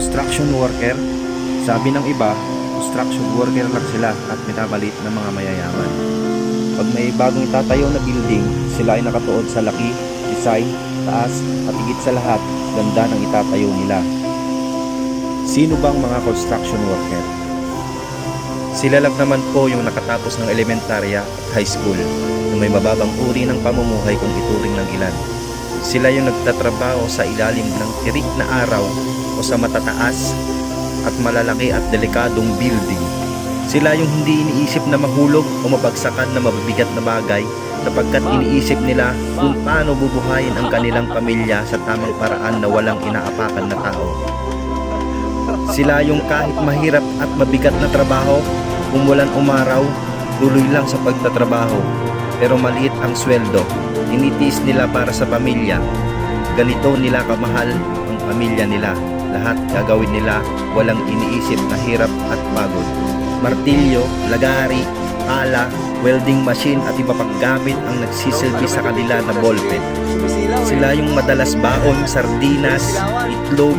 Construction worker. Sabi ng iba, construction worker lang sila at minamaliit ng mga mayayaman. Pag may bagong itatayo na building, sila ay nakatuon sa laki, design, taas at higit sa lahat, ganda ng itatayo nila. Sino bang mga construction worker? Sila lang naman po yung nakatapos ng elementarya at high school na may mababang uri ng pamumuhay kung ituring ng ilan. Sila yung nagtatrabaho sa ilalim ng tirik na araw o sa matataas at malalaki at delikadong building. Sila yung hindi iniisip na mahulog o mabagsakan na mabibigat na bagay sapagkat iniisip nila kung paano bubuhayin ang kanilang pamilya sa tamang paraan na walang inaapakan na tao. Sila yung kahit mahirap at mabigat na trabaho, umulan umaraw, tuloy lang sa pagtatrabaho. Pero maliit ang sweldo, tinitiis nila para sa pamilya. Ganito nila kamahal ang pamilya nila. Lahat gagawin nila, walang iniisip na hirap at pagod. Martilyo, lagari, pala, welding machine at iba pang gamit ang nagsisilbi sa kanila na ballpen. Sila yung madalas baon, sardinas, itlog,